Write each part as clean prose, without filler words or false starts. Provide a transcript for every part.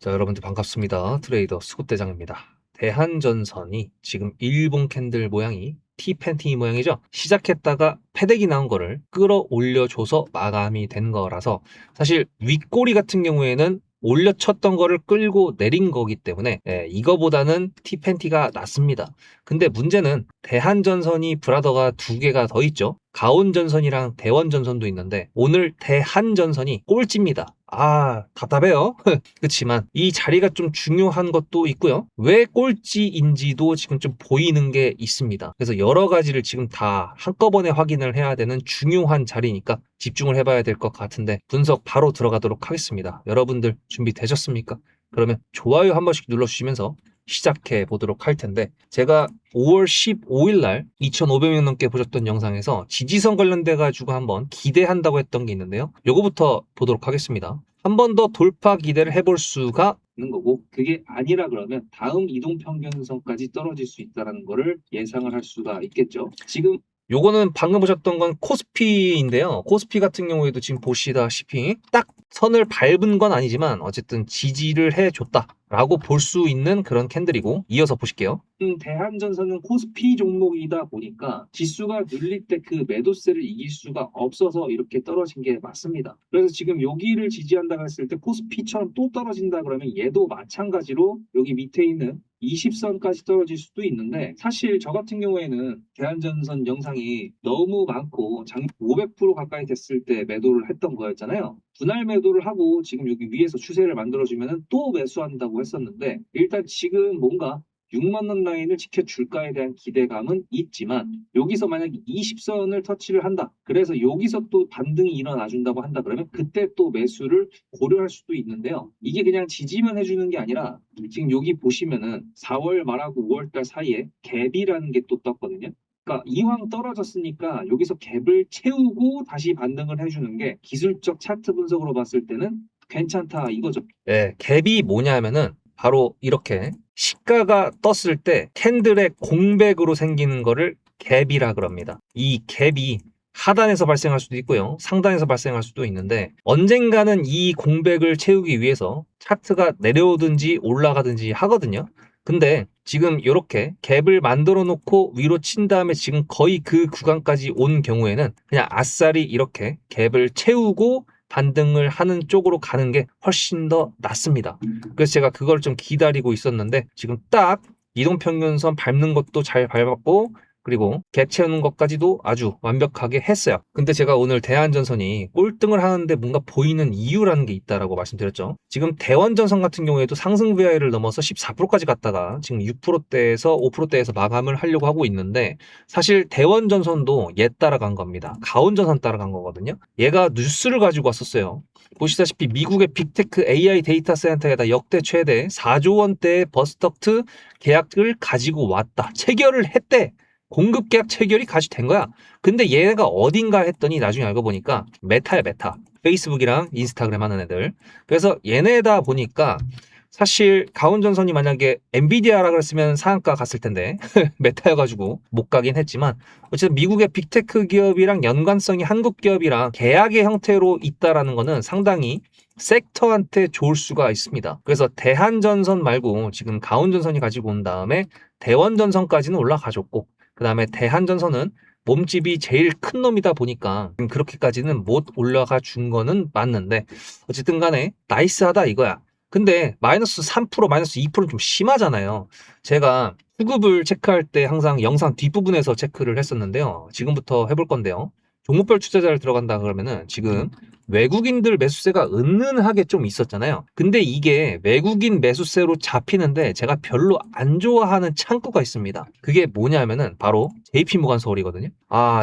자, 여러분들 반갑습니다. 트레이더 수급대장입니다. 대한전선이 지금 일본 캔들 모양이 T 팬티 모양이죠. 시작했다가 패대기 나온 거를 끌어올려줘서 마감이 된 거라서 사실 윗꼬리 같은 경우에는 올려쳤던 거를 끌고 내린 거기 때문에 이거보다는 T 팬티가 낫습니다. 근데 문제는 대한전선이 브라더가 두 개가 더 있죠. 가온전선이랑 대원전선도 있는데 오늘 대한전선이 꼴찌입니다. 답답해요. 그렇지만 이 자리가 좀 중요한 것도 있고요. 왜 꼴찌인지도 지금 좀 보이는 게 있습니다. 그래서 여러 가지를 지금 다 한꺼번에 확인을 해야 되는 중요한 자리니까 집중을 해봐야 될 것 같은데 분석 바로 들어가도록 하겠습니다. 여러분들 준비되셨습니까? 그러면 좋아요 한 번씩 눌러주시면서 시작해 보도록 할 텐데, 제가 5월 15일 날 2,500명 넘게 보셨던 영상에서 지지선 관련돼 가지고 한번 기대한다고 했던 게 있는데요. 요거부터 보도록 하겠습니다. 한 번 더 돌파 기대를 해볼 수가 있는 거고, 그게 아니라 그러면 다음 이동평균선까지 떨어질 수 있다는 거를 예상을 할 수가 있겠죠. 지금 요거는 방금 보셨던 건 코스피인데요. 코스피 같은 경우에도 지금 보시다시피 딱 선을 밟은 건 아니지만 어쨌든 지지를 해줬다 라고 볼 수 있는 그런 캔들이고, 이어서 보실게요. 대한전선은 코스피 종목이다 보니까 지수가 눌릴 때 그 매도세를 이길 수가 없어서 이렇게 떨어진 게 맞습니다. 그래서 지금 여기를 지지한다고 했을 때 코스피처럼 또 떨어진다 그러면 얘도 마찬가지로 여기 밑에 있는 20선까지 떨어질 수도 있는데, 사실 저 같은 경우에는 대한전선 영상이 너무 많고 장 500% 가까이 됐을 때 매도를 했던 거였잖아요. 분할 매도를 하고 지금 여기 위에서 추세를 만들어주면 또 매수한다고 했었는데, 일단 지금 뭔가 6만 원 라인을 지켜줄까에 대한 기대감은 있지만, 여기서 만약에 20선을 터치를 한다, 그래서 여기서 또 반등이 일어나 준다고 한다 그러면 그때 또 매수를 고려할 수도 있는데요. 이게 그냥 지지만 해주는 게 아니라 지금 여기 보시면은 4월 말하고 5월 달 사이에 갭이라는 게 또 떴거든요. 그러니까 이왕 떨어졌으니까 여기서 갭을 채우고 다시 반등을 해주는 게 기술적 차트 분석으로 봤을 때는 괜찮다 이거죠. 갭이 뭐냐면은 바로 이렇게 시가가 떴을 때 캔들의 공백으로 생기는 거를 갭이라 그럽니다. 이 갭이 하단에서 발생할 수도 있고요, 상단에서 발생할 수도 있는데, 언젠가는 이 공백을 채우기 위해서 차트가 내려오든지 올라가든지 하거든요. 근데 지금 이렇게 갭을 만들어 놓고 위로 친 다음에 지금 거의 그 구간까지 온 경우에는 그냥 아싸리 이렇게 갭을 채우고 반등을 하는 쪽으로 가는 게 훨씬 더 낫습니다. 그래서 제가 그걸 좀 기다리고 있었는데, 지금 딱 이동평균선 밟는 것도 잘 밟았고, 그리고 갭 채우는 것까지도 아주 완벽하게 했어요. 근데 제가 오늘 대한전선이 꼴등을 하는데 뭔가 보이는 이유라는 게 있다라고 말씀드렸죠. 지금 대원전선 같은 경우에도 상승 VI를 넘어서 14%까지 갔다가 지금 6%대에서 5%대에서 마감을 하려고 하고 있는데, 사실 대원전선도 얘 따라간 겁니다. 가온전선 따라간 거거든요. 얘가 뉴스를 가지고 왔었어요. 보시다시피 미국의 빅테크 AI 데이터 센터에다 역대 최대 4조 원대의 버스덕트 계약을 가지고 왔다, 체결을 했대. 공급 계약 체결이 같이 된 거야. 근데 얘가 어딘가 했더니 나중에 알고 보니까 메타야, 메타. 페이스북이랑 인스타그램 하는 애들. 그래서 얘네다 보니까 사실 가온전선이 만약에 엔비디아라 그랬으면 상한가 갔을 텐데 메타여가지고 못 가긴 했지만, 어쨌든 미국의 빅테크 기업이랑 연관성이 한국 기업이랑 계약의 형태로 있다라는 거는 상당히 섹터한테 좋을 수가 있습니다. 그래서 대한전선 말고 지금 가온전선이 가지고 온 다음에 대원전선까지는 올라가줬고, 그 다음에 대한전선은 몸집이 제일 큰 놈이다 보니까 그렇게까지는 못 올라가 준 거는 맞는데, 어쨌든 간에 나이스하다 이거야. 근데 마이너스 3% 마이너스 2%는 좀 심하잖아요. 제가 수급을 체크할 때 항상 영상 뒷부분에서 체크를 했었는데요. 지금부터 해볼 건데요. 종목별 투자자를 들어간다 그러면은 지금 외국인들 매수세가 은은하게 좀 있었잖아요. 근데 이게 외국인 매수세로 잡히는데 제가 별로 안 좋아하는 창구가 있습니다. 그게 뭐냐면은 바로 JP모간 서울이거든요.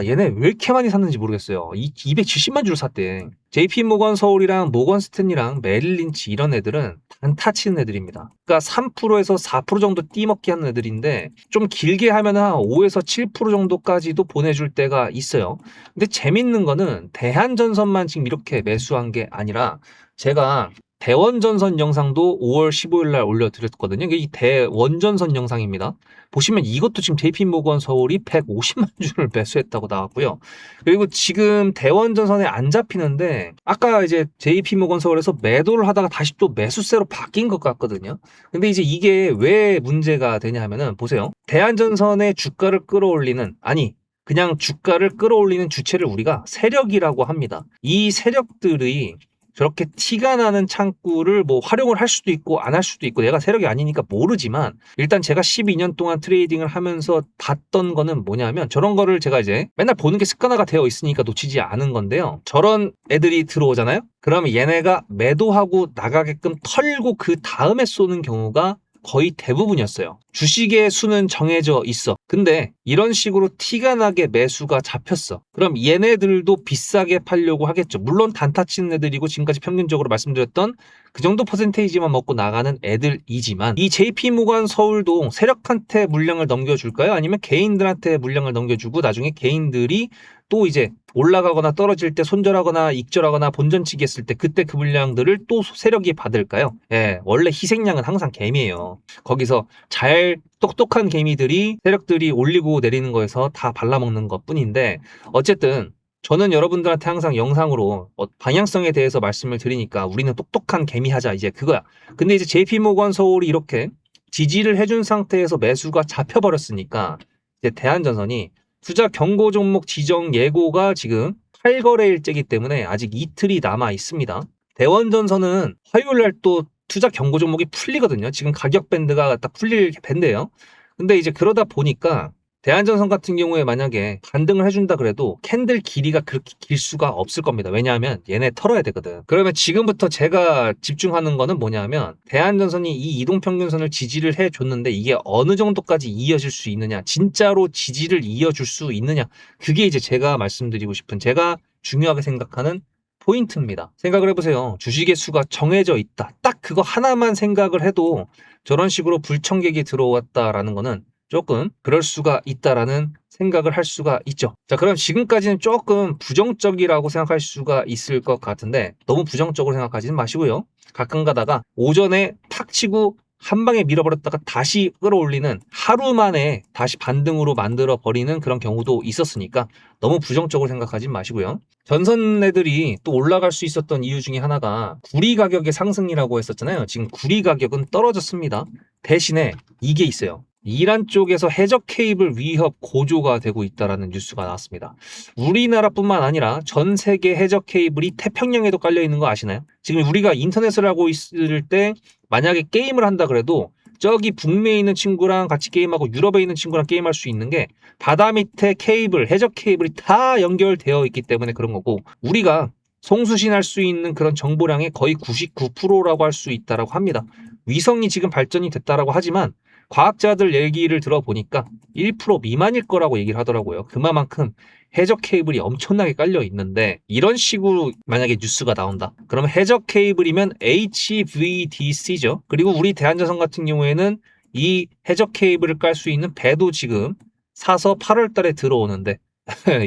얘네 왜 이렇게 많이 샀는지 모르겠어요. 270만 주를 샀대. JP모건 서울이랑 모건 스탠리랑 메릴린치 이런 애들은 단타 치는 애들입니다. 그러니까 3%에서 4% 정도 띠먹기 하는 애들인데, 좀 길게 하면 한 5에서 7% 정도까지도 보내줄 때가 있어요. 근데 재밌는 거는 대한전선만 지금 이렇게 매수한 게 아니라, 제가 대원전선 영상도 5월 15일 날 올려드렸거든요. 이 대원전선 영상입니다. 보시면 이것도 지금 JP모건 서울이 150만 주를 매수했다고 나왔고요. 그리고 지금 대원전선에 안 잡히는데 아까 이제 JP모건 서울에서 매도를 하다가 다시 또 매수세로 바뀐 것 같거든요. 근데 이제 이게 왜 문제가 되냐 하면은 보세요. 대한전선의 주가를 끌어올리는, 아니 그냥 주가를 끌어올리는 주체를 우리가 세력이라고 합니다. 이 세력들이 저렇게 티가 나는 창구를 뭐 활용을 할 수도 있고 안 할 수도 있고, 내가 세력이 아니니까 모르지만 일단 제가 12년 동안 트레이딩을 하면서 봤던 거는 뭐냐면, 저런 거를 제가 이제 맨날 보는 게 습관화가 되어 있으니까 놓치지 않은 건데요. 저런 애들이 들어오잖아요. 그러면 얘네가 매도하고 나가게끔 털고 그 다음에 쏘는 경우가 거의 대부분이었어요. 주식의 수는 정해져 있어. 근데 이런 식으로 티가 나게 매수가 잡혔어. 그럼 얘네들도 비싸게 팔려고 하겠죠. 물론 단타 치는 애들이고 지금까지 평균적으로 말씀드렸던 그 정도 퍼센테이지만 먹고 나가는 애들이지만, 이 JP모건 서울도 세력한테 물량을 넘겨줄까요? 아니면 개인들한테 물량을 넘겨주고 나중에 개인들이 또 이제 올라가거나 떨어질 때 손절하거나 익절하거나 본전치기 했을 때 그때 그 물량들을 또 세력이 받을까요? 예, 원래 희생양은 항상 개미예요. 거기서 잘 똑똑한 개미들이 세력들이 올리고 내리는 거에서 다 발라먹는 것 뿐인데, 어쨌든 저는 여러분들한테 항상 영상으로 방향성에 대해서 말씀을 드리니까 우리는 똑똑한 개미 하자, 이제 그거야. 근데 이제 JP모건 서울이 이렇게 지지를 해준 상태에서 매수가 잡혀버렸으니까 이제 대한전선이 투자 경고 종목 지정 예고가 지금 8거래일째이기 때문에 아직 이틀이 남아 있습니다. 대원전선은 화요일 날 또 투자 경고 종목이 풀리거든요. 지금 가격 밴드가 딱 풀릴 밴드예요. 근데 이제 그러다 보니까 대한전선 같은 경우에 만약에 반등을 해준다 그래도 캔들 길이가 그렇게 길 수가 없을 겁니다. 왜냐하면 얘네 털어야 되거든. 그러면 지금부터 제가 집중하는 거는 뭐냐면, 대한전선이 이 이동평균선을 지지를 해줬는데 이게 어느 정도까지 이어질 수 있느냐, 진짜로 지지를 이어줄 수 있느냐, 그게 이제 제가 말씀드리고 싶은, 제가 중요하게 생각하는 포인트입니다. 생각을 해보세요. 주식의 수가 정해져 있다. 딱 그거 하나만 생각을 해도 저런 식으로 불청객이 들어왔다라는 거는 조금 그럴 수가 있다라는 생각을 할 수가 있죠. 자, 그럼 지금까지는 조금 부정적이라고 생각할 수가 있을 것 같은데 너무 부정적으로 생각하지는 마시고요. 가끔 가다가 오전에 탁 치고 한 방에 밀어버렸다가 다시 끌어올리는, 하루 만에 다시 반등으로 만들어 버리는 그런 경우도 있었으니까 너무 부정적으로 생각하지 마시고요. 전선 애들이 또 올라갈 수 있었던 이유 중에 하나가 구리 가격의 상승이라고 했었잖아요. 지금 구리 가격은 떨어졌습니다. 대신에 이게 있어요. 이란 쪽에서 해적 케이블 위협 고조가 되고 있다는 뉴스가 나왔습니다. 우리나라뿐만 아니라 전 세계 해적 케이블이 태평양에도 깔려 있는 거 아시나요? 지금 우리가 인터넷을 하고 있을 때 만약에 게임을 한다 그래도 저기 북미에 있는 친구랑 같이 게임하고 유럽에 있는 친구랑 게임할 수 있는 게 바다 밑에 케이블, 해적 케이블이 다 연결되어 있기 때문에 그런 거고, 우리가 송수신할 수 있는 그런 정보량의 거의 99%라고 할 수 있다라고 합니다. 위성이 지금 발전이 됐다라고 하지만 과학자들 얘기를 들어보니까 1% 미만일 거라고 얘기를 하더라고요. 그만큼 해적 케이블이 엄청나게 깔려 있는데, 이런 식으로 만약에 뉴스가 나온다. 그러면 해적 케이블이면 HVDC죠. 그리고 우리 대한전선 같은 경우에는 이 해적 케이블을 깔 수 있는 배도 지금 사서 8월 달에 들어오는데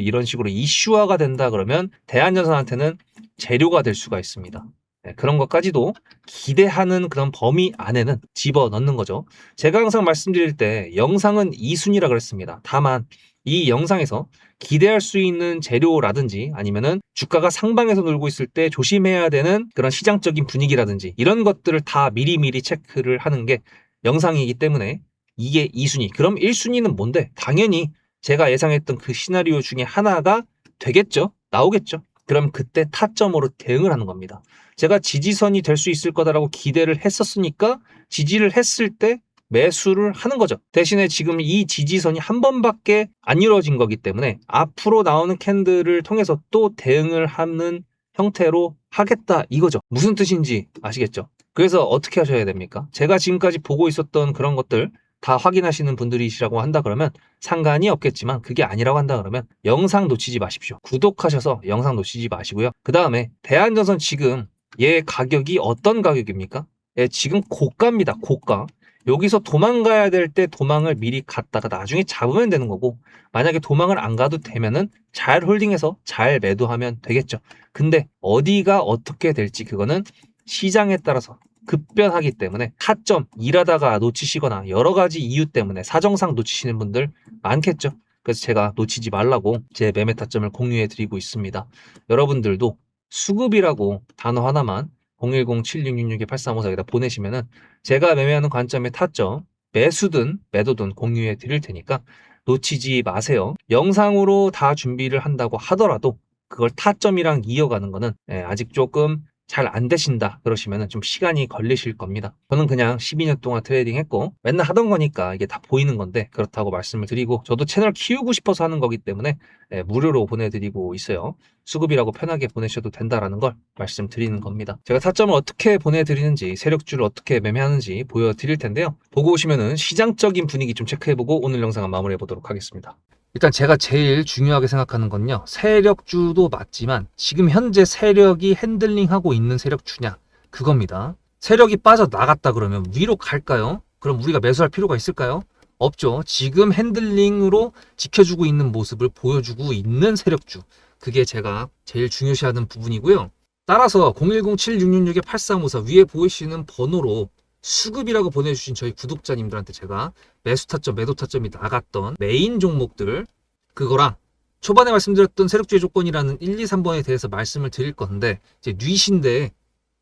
이런 식으로 이슈화가 된다 그러면 대한전선한테는 재료가 될 수가 있습니다. 네, 그런 것까지도 기대하는 그런 범위 안에는 집어넣는 거죠. 제가 항상 말씀드릴 때 영상은 2순위라 그랬습니다. 다만 이 영상에서 기대할 수 있는 재료라든지 아니면은 주가가 상방에서 놀고 있을 때 조심해야 되는 그런 시장적인 분위기라든지 이런 것들을 다 미리미리 체크를 하는 게 영상이기 때문에 이게 2순위. 그럼 1순위는 뭔데? 당연히 제가 예상했던 그 시나리오 중에 하나가 되겠죠? 나오겠죠? 그럼 그때 타점으로 대응을 하는 겁니다. 제가 지지선이 될 수 있을 거다라고 기대를 했었으니까 지지를 했을 때 매수를 하는 거죠. 대신에 지금 이 지지선이 한 번밖에 안 이루어진 거기 때문에 앞으로 나오는 캔들을 통해서 또 대응을 하는 형태로 하겠다 이거죠. 무슨 뜻인지 아시겠죠? 그래서 어떻게 하셔야 됩니까? 제가 지금까지 보고 있었던 그런 것들 다 확인하시는 분들이시라고 한다 그러면 상관이 없겠지만, 그게 아니라고 한다 그러면 영상 놓치지 마십시오. 구독하셔서 영상 놓치지 마시고요. 그 다음에 대한전선 지금 얘 가격이 어떤 가격입니까? 예, 지금 고가입니다. 고가. 여기서 도망가야 될 때 도망을 미리 갔다가 나중에 잡으면 되는 거고, 만약에 도망을 안 가도 되면은 잘 홀딩해서 잘 매도하면 되겠죠. 근데 어디가 어떻게 될지 그거는 시장에 따라서 급변하기 때문에 타점 일하다가 놓치시거나 여러 가지 이유 때문에 사정상 놓치시는 분들 많겠죠. 그래서 제가 놓치지 말라고 제 매매 타점을 공유해 드리고 있습니다. 여러분들도 수급이라고 단어 하나만 010-7666-8354 여기다 보내시면은 제가 매매하는 관점의 타점 매수든 매도든 공유해 드릴 테니까 놓치지 마세요. 영상으로 다 준비를 한다고 하더라도 그걸 타점이랑 이어가는 거는 아직 조금 잘 안 되신다 그러시면은 좀 시간이 걸리실 겁니다. 저는 그냥 12년 동안 트레이딩 했고 맨날 하던 거니까 이게 다 보이는 건데 그렇다고 말씀을 드리고 저도 채널 키우고 싶어서 하는 거기 때문에 무료로 보내드리고 있어요. 수급이라고 편하게 보내셔도 된다라는 걸 말씀드리는 겁니다. 제가 타점을 어떻게 보내드리는지 세력주를 어떻게 매매하는지 보여드릴 텐데요. 보고 오시면은 시장적인 분위기 좀 체크해보고 오늘 영상은 마무리해 보도록 하겠습니다. 일단 제가 제일 중요하게 생각하는 건요. 세력주도 맞지만 지금 현재 세력이 핸들링하고 있는 세력주냐 그겁니다. 세력이 빠져나갔다 그러면 위로 갈까요? 그럼 우리가 매수할 필요가 있을까요? 없죠. 지금 핸들링으로 지켜주고 있는 모습을 보여주고 있는 세력주. 그게 제가 제일 중요시하는 부분이고요. 따라서 010-7666-8354 위에 보이시는 번호로 수급이라고 보내주신 저희 구독자님들한테 제가 매수 타점, 매도 타점이 나갔던 메인 종목들 그거랑 초반에 말씀드렸던 세력주의 조건이라는 1, 2, 3번에 대해서 말씀을 드릴 건데 이제 뉘신데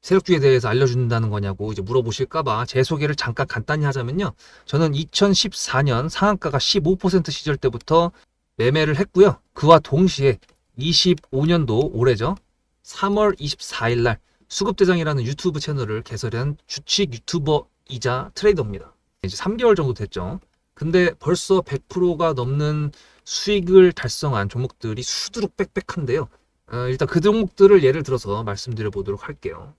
세력주에 대해서 알려준다는 거냐고 이제 물어보실까봐 제 소개를 잠깐 간단히 하자면요. 저는 2014년 상한가가 15% 시절 때부터 매매를 했고요. 그와 동시에 25년도 올해죠. 3월 24일 날 수급대장이라는 유튜브 채널을 개설한 주식 유튜버이자 트레이더입니다. 이제 3개월 정도 됐죠. 근데 벌써 100%가 넘는 수익을 달성한 종목들이 수두룩 빽빽한데요. 일단 그 종목들을 예를 들어서 말씀드려 보도록 할게요.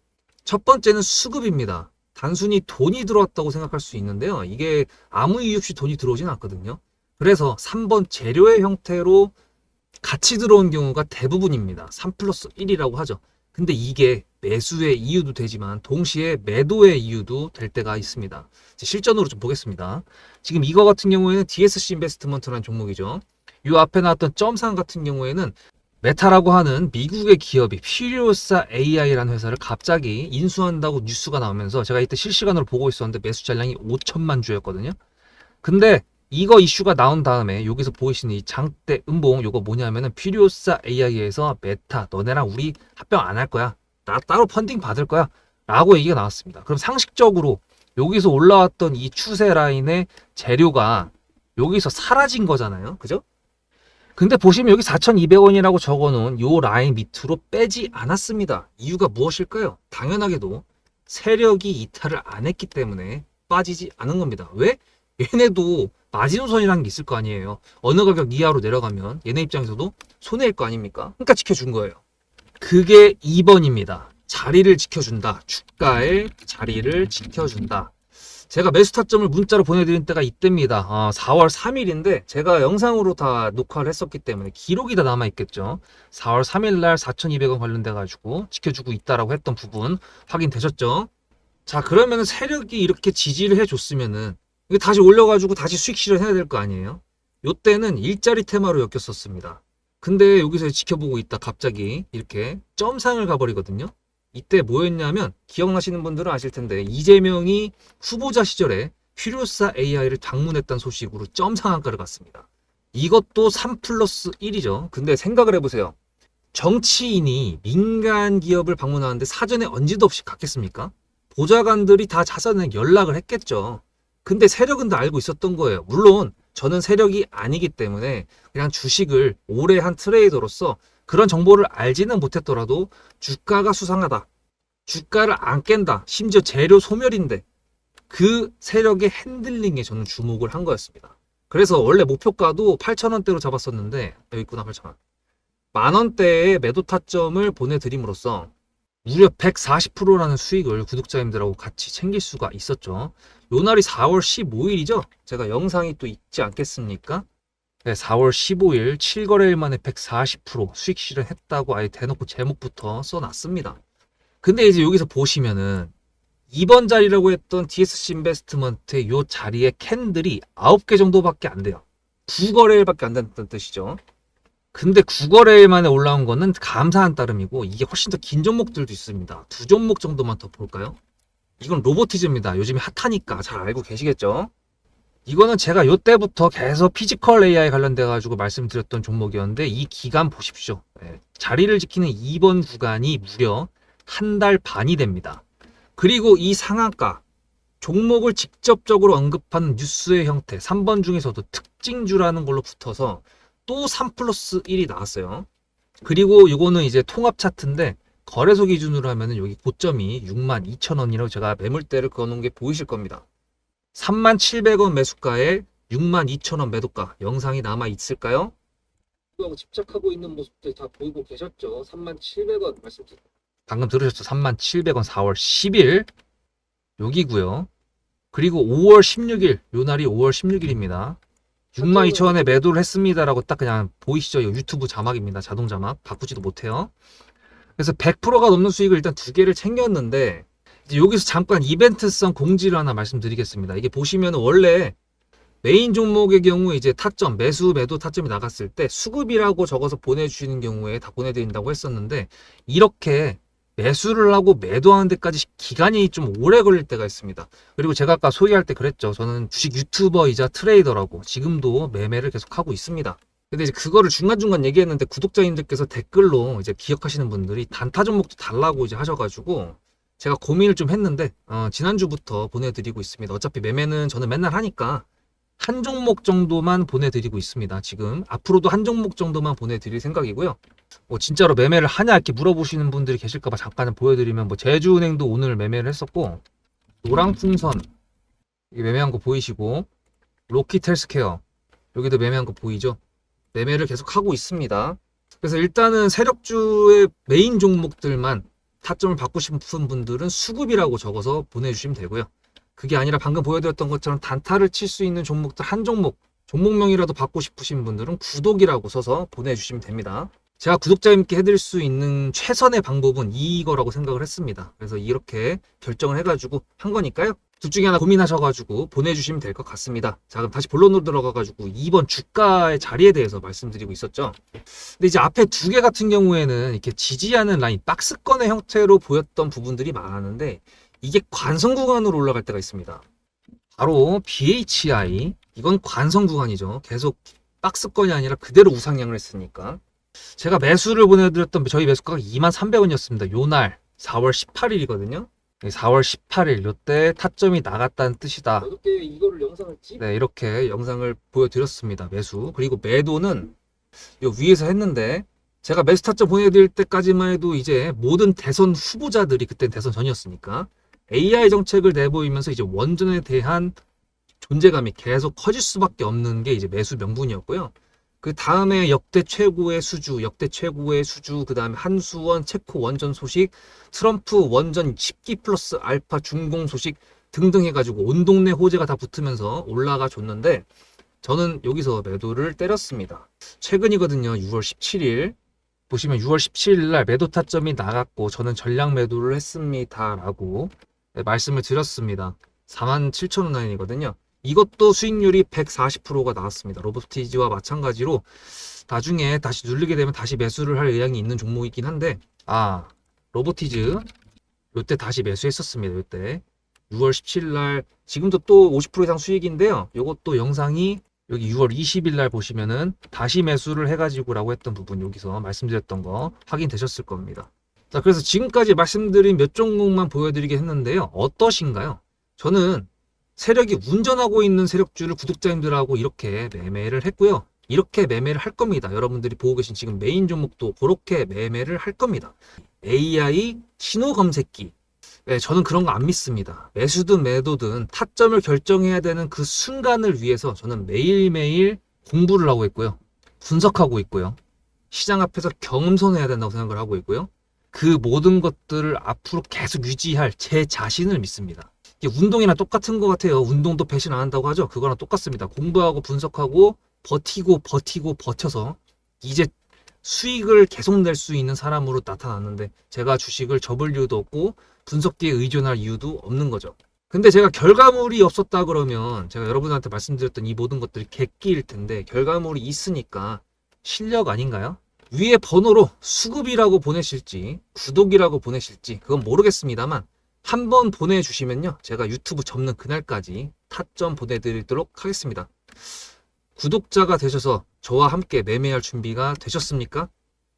첫 번째는 수급입니다. 단순히 돈이 들어왔다고 생각할 수 있는데요. 이게 아무 이유 없이 돈이 들어오진 않거든요. 그래서 3번 재료의 형태로 같이 들어온 경우가 대부분입니다. 3+1이라고 하죠. 근데 이게 매수의 이유도 되지만 동시에 매도의 이유도 될 때가 있습니다. 실전으로 좀 보겠습니다. 지금 이거 같은 경우에는 DSC 인베스트먼트라는 종목이죠. 이 앞에 나왔던 점상 같은 경우에는 메타라고 하는 미국의 기업이 퓨리오사 AI라는 회사를 갑자기 인수한다고 뉴스가 나오면서 제가 이때 실시간으로 보고 있었는데 매수 잔량이 5천만 주였거든요. 근데 이거 이슈가 나온 다음에 여기서 보이시는 이 장대 음봉 요거 뭐냐면은 퓨리오사 AI에서 메타 너네랑 우리 합병 안 할 거야. 나 따로 펀딩 받을 거야. 라고 얘기가 나왔습니다. 그럼 상식적으로 여기서 올라왔던 이 추세 라인의 재료가 여기서 사라진 거잖아요. 그죠? 근데 보시면 여기 4,200원이라고 적어놓은 요 라인 밑으로 빼지 않았습니다. 이유가 무엇일까요? 당연하게도 세력이 이탈을 안 했기 때문에 빠지지 않은 겁니다. 왜? 얘네도 마지노선이라는 게 있을 거 아니에요. 어느 가격 이하로 내려가면 얘네 입장에서도 손해일 거 아닙니까? 그러니까 지켜준 거예요. 그게 2번입니다. 자리를 지켜준다. 주가의 자리를 지켜준다. 제가 매수 타점을 문자로 보내드린 때가 이때입니다. 4월 3일인데 제가 영상으로 다 녹화를 했었기 때문에 기록이 다 남아있겠죠. 4월 3일 날 4,200원 관련돼가지고 지켜주고 있다라고 했던 부분 확인되셨죠? 자, 그러면 세력이 이렇게 지지를 해줬으면은 이게 다시 올려가지고 다시 수익 실현해야 될 거 아니에요? 요때는 일자리 테마로 엮였었습니다. 근데 여기서 지켜보고 있다 갑자기 이렇게 점상을 가버리거든요. 이때 뭐였냐면 기억나시는 분들은 아실 텐데 이재명이 후보자 시절에 퓨리오사 AI를 방문했다는 소식으로 점상한가를 갔습니다. 이것도 3+1이죠. 근데 생각을 해보세요. 정치인이 민간 기업을 방문하는데 사전에 언지도 없이 갔겠습니까? 보좌관들이 다 자사전에 연락을 했겠죠. 근데 세력은 다 알고 있었던 거예요. 물론 저는 세력이 아니기 때문에 그냥 주식을 오래 한 트레이더로서 그런 정보를 알지는 못했더라도 주가가 수상하다. 주가를 안 깬다. 심지어 재료 소멸인데 그 세력의 핸들링에 저는 주목을 한 거였습니다. 그래서 원래 목표가도 8,000원대로 잡았었는데 여기 있구나 8,000원. 만원대의 매도 타점을 보내드림으로써 무려 140%라는 수익을 구독자님들하고 같이 챙길 수가 있었죠. 요 날이 4월 15일이죠. 제가 영상이 또 있지 않겠습니까? 네, 4월 15일 7거래일 만에 140% 수익 실현했다고 아예 대놓고 제목부터 써놨습니다. 근데 이제 여기서 보시면은 2번 자리라고 했던 DSC 인베스트먼트의 요 자리에 캔들이 9개 정도밖에 안 돼요. 9거래일밖에 안 된다는 뜻이죠. 근데 9거래일 만에 올라온 거는 감사한 따름이고 이게 훨씬 더 긴 종목들도 있습니다. 두 종목 정도만 더 볼까요? 이건 로보티즈입니다. 요즘에 핫하니까 잘 알고 계시겠죠? 이거는 제가 요때부터 계속 피지컬 AI 관련돼 가지고 말씀드렸던 종목이었는데 이 기간 보십시오. 자리를 지키는 2번 구간이 무려 한 달 반이 됩니다. 그리고 이 상한가 종목을 직접적으로 언급하는 뉴스의 형태 3번 중에서도 특징주라는 걸로 붙어서 또 3 플러스 1이 나왔어요. 그리고 이거는 이제 통합 차트인데 거래소 기준으로 하면은 여기 고점이 62,000원이라고 제가 매물대를 그어놓은 게 보이실 겁니다. 37,000원 매수가에 62,000원 매도가 영상이 남아 있을까요? 집착하고 있는 모습들 다 보이고 계셨죠? 37,000원 말씀드립니다. 방금 들으셨죠? 37,000원 4월 10일 여기고요. 그리고 5월 16일 요 날이 5월 16일입니다. 62,000원에 매도를 했습니다라고 딱 그냥 보이시죠? 이거 유튜브 자막입니다. 자동 자막 바꾸지도 못해요. 그래서 100%가 넘는 수익을 일단 두 개를 챙겼는데 이제 여기서 잠깐 이벤트성 공지를 하나 말씀드리겠습니다. 이게 보시면 원래 메인 종목의 경우 이제 타점, 매수, 매도 타점이 나갔을 때 수급이라고 적어서 보내주시는 경우에 다 보내드린다고 했었는데 이렇게 매수를 하고 매도하는 데까지 기간이 좀 오래 걸릴 때가 있습니다. 그리고 제가 아까 소개할 때 그랬죠. 저는 주식 유튜버이자 트레이더라고 지금도 매매를 계속하고 있습니다. 근데 이제 그거를 중간중간 얘기했는데 구독자님들께서 댓글로 이제 기억하시는 분들이 단타 종목도 달라고 이제 하셔가지고 제가 고민을 좀 했는데 지난주부터 보내드리고 있습니다. 어차피 매매는 저는 맨날 하니까 한 종목 정도만 보내드리고 있습니다. 지금 앞으로도 한 종목 정도만 보내드릴 생각이고요. 진짜로 매매를 하냐 이렇게 물어보시는 분들이 계실까봐 잠깐 보여드리면 제주은행도 오늘 매매를 했었고 노랑풍선 매매한 거 보이시고 로키텔스케어 여기도 매매한 거 보이죠? 매매를 계속 하고 있습니다. 그래서 일단은 세력주의 메인 종목들만 타점을 받고 싶은 분들은 수급이라고 적어서 보내주시면 되고요. 그게 아니라 방금 보여드렸던 것처럼 단타를 칠 수 있는 종목들 한 종목명이라도 받고 싶으신 분들은 구독이라고 써서 보내주시면 됩니다. 제가 구독자님께 해드릴 수 있는 최선의 방법은 이거라고 생각을 했습니다. 그래서 이렇게 결정을 해가지고 한 거니까요. 둘 중에 하나 고민하셔가지고 보내주시면 될 것 같습니다. 자, 그럼 다시 본론으로 들어가가지고 이번 주가의 자리에 대해서 말씀드리고 있었죠. 근데 이제 앞에 두 개 같은 경우에는 이렇게 지지하는 라인, 박스권의 형태로 보였던 부분들이 많았는데 이게 관성 구간으로 올라갈 때가 있습니다. 바로 BHI, 이건 관성 구간이죠. 계속 박스권이 아니라 그대로 우상향을 했으니까. 제가 매수를 보내드렸던 저희 매수가가 23,000원이었습니다. 요날 4월 18일이거든요. 4월 18일 요때 타점이 나갔다는 뜻이다. 어떻게 이거를 영상을 네, 이렇게 영상을 보여드렸습니다. 매수. 그리고 매도는 요 위에서 했는데 제가 매수 타점 보내드릴 때까지만 해도 이제 모든 대선 후보자들이 그때 대선 전이었으니까 AI 정책을 내보이면서 이제 원전에 대한 존재감이 계속 커질 수밖에 없는 게 이제 매수 명분이었고요. 그 다음에 역대 최고의 수주, 그 다음에 한수원, 체코 원전 소식, 트럼프 원전 10기 플러스 알파 준공 소식 등등 해가지고 온 동네 호재가 다 붙으면서 올라가 줬는데 저는 여기서 매도를 때렸습니다. 최근이거든요. 6월 17일. 보시면 6월 17일 날 매도 타점이 나갔고 저는 전량 매도를 했습니다. 라고 말씀을 드렸습니다. 47,000원 라인이거든요. 이것도 수익률이 140%가 나왔습니다. 로보티즈와 마찬가지로 나중에 다시 누르게 되면 다시 매수를 할 의향이 있는 종목이긴 한데 로보티즈 요때 다시 매수했었습니다. 요때 6월 17일 날 지금도 또 50% 이상 수익인데요. 요것도 영상이 여기 6월 20일 날 보시면은 다시 매수를 해가지고라고 했던 부분 여기서 말씀드렸던 거 확인되셨을 겁니다. 자, 그래서 지금까지 말씀드린 몇 종목만 보여드리게 했는데요. 어떠신가요? 저는 세력이 운전하고 있는 세력주를 구독자님들하고 이렇게 매매를 했고요. 이렇게 매매를 할 겁니다. 여러분들이 보고 계신 지금 메인 종목도 그렇게 매매를 할 겁니다. AI 신호 검색기. 네, 저는 그런 거 안 믿습니다. 매수든 매도든 타점을 결정해야 되는 그 순간을 위해서 저는 매일매일 공부를 하고 있고요. 분석하고 있고요. 시장 앞에서 겸손해야 된다고 생각을 하고 있고요. 그 모든 것들을 앞으로 계속 유지할 제 자신을 믿습니다. 이게 운동이랑 똑같은 것 같아요. 운동도 배신 안 한다고 하죠. 그거랑 똑같습니다. 공부하고 분석하고 버텨서 이제 수익을 계속 낼 수 있는 사람으로 나타났는데 제가 주식을 접을 이유도 없고 분석기에 의존할 이유도 없는 거죠. 근데 제가 결과물이 없었다 그러면 제가 여러분한테 말씀드렸던 이 모든 것들이 객기일 텐데 결과물이 있으니까 실력 아닌가요? 위에 번호로 수급이라고 보내실지 구독이라고 보내실지 그건 모르겠습니다만 한번 보내주시면요, 제가 유튜브 접는 그날까지 타점 보내드리도록 하겠습니다. 구독자가 되셔서 저와 함께 매매할 준비가 되셨습니까?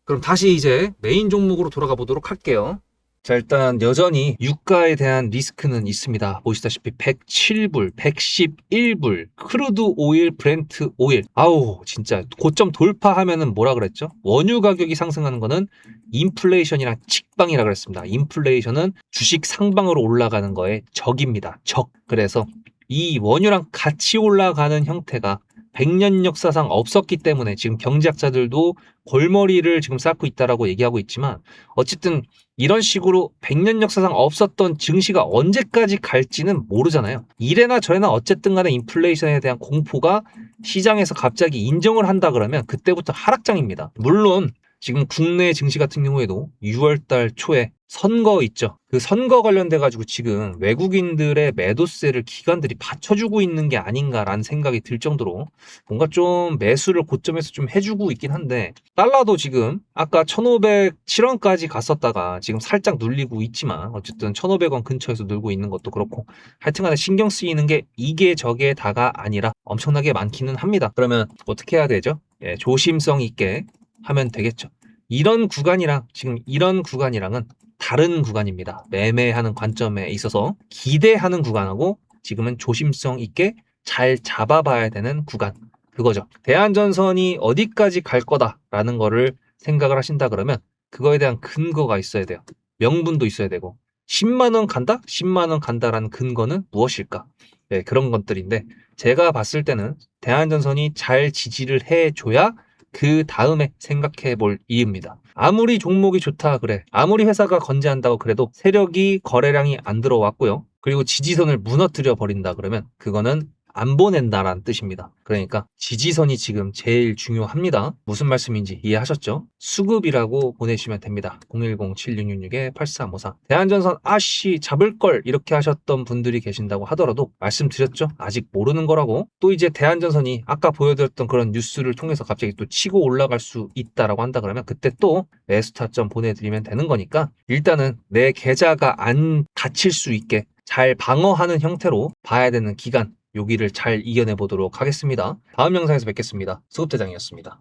그럼 다시 이제 메인 종목으로 돌아가 보도록 할게요. 자, 일단 여전히 유가에 대한 리스크는 있습니다. 보시다시피 107불, 111불, 크루드 오일, 브렌트 오일. 아우, 진짜 고점 돌파하면은 뭐라 그랬죠? 원유 가격이 상승하는 거는 인플레이션이랑 직방이라 그랬습니다. 인플레이션은 주식 상방으로 올라가는 거에 적입니다. 적. 그래서 이 원유랑 같이 올라가는 형태가 100년 역사상 없었기 때문에 지금 경제학자들도 골머리를 지금 쌓고 있다라고 얘기하고 있지만, 어쨌든 이런 식으로 100년 역사상 없었던 증시가 언제까지 갈지는 모르잖아요. 이래나 저래나 어쨌든 간에 인플레이션에 대한 공포가 시장에서 갑자기 인정을 한다 그러면 그때부터 하락장입니다. 물론 지금 국내 증시 같은 경우에도 6월달 초에 선거 있죠. 그 선거 관련돼 가지고 지금 외국인들의 매도세를 기관들이 받쳐주고 있는 게 아닌가라는 생각이 들 정도로 뭔가 좀 매수를 고점에서 좀 해주고 있긴 한데, 달러도 지금 아까 1,507원까지 갔었다가 지금 살짝 눌리고 있지만 어쨌든 1,500원 근처에서 늘고 있는 것도 그렇고, 하여튼간에 신경 쓰이는 게 이게 저게 다가 아니라 엄청나게 많기는 합니다. 그러면 어떻게 해야 되죠? 예, 조심성 있게 하면 되겠죠. 이런 구간이랑 지금 이런 구간이랑은 다른 구간입니다. 매매하는 관점에 있어서 기대하는 구간하고 지금은 조심성 있게 잘 잡아봐야 되는 구간, 그거죠. 대한전선이 어디까지 갈 거다라는 거를 생각을 하신다 그러면 그거에 대한 근거가 있어야 돼요. 명분도 있어야 되고, 10만 원 간다? 10만 원 간다라는 근거는 무엇일까? 네, 그런 것들인데 제가 봤을 때는 대한전선이 잘 지지를 해줘야 그 다음에 생각해 볼 이유입니다. 아무리 종목이 좋다 그래, 아무리 회사가 건재한다고 그래도 세력이 거래량이 안 들어왔고요, 그리고 지지선을 무너뜨려 버린다 그러면 그거는 안 보낸다라는 뜻입니다. 그러니까 지지선이 지금 제일 중요합니다. 무슨 말씀인지 이해하셨죠? 수급이라고 보내시면 됩니다. 010-7666-8354. 대한전선 아씨 잡을걸 이렇게 하셨던 분들이 계신다고 하더라도 말씀드렸죠? 아직 모르는 거라고. 또 이제 대한전선이 아까 보여드렸던 그런 뉴스를 통해서 갑자기 또 치고 올라갈 수 있다라고 한다 그러면 그때 또 매수 타점 보내드리면 되는 거니까, 일단은 내 계좌가 안 닫힐 수 있게 잘 방어하는 형태로 봐야 되는 기간, 여기를 잘 이겨내 보도록 하겠습니다. 다음 영상에서 뵙겠습니다. 수급대장이었습니다.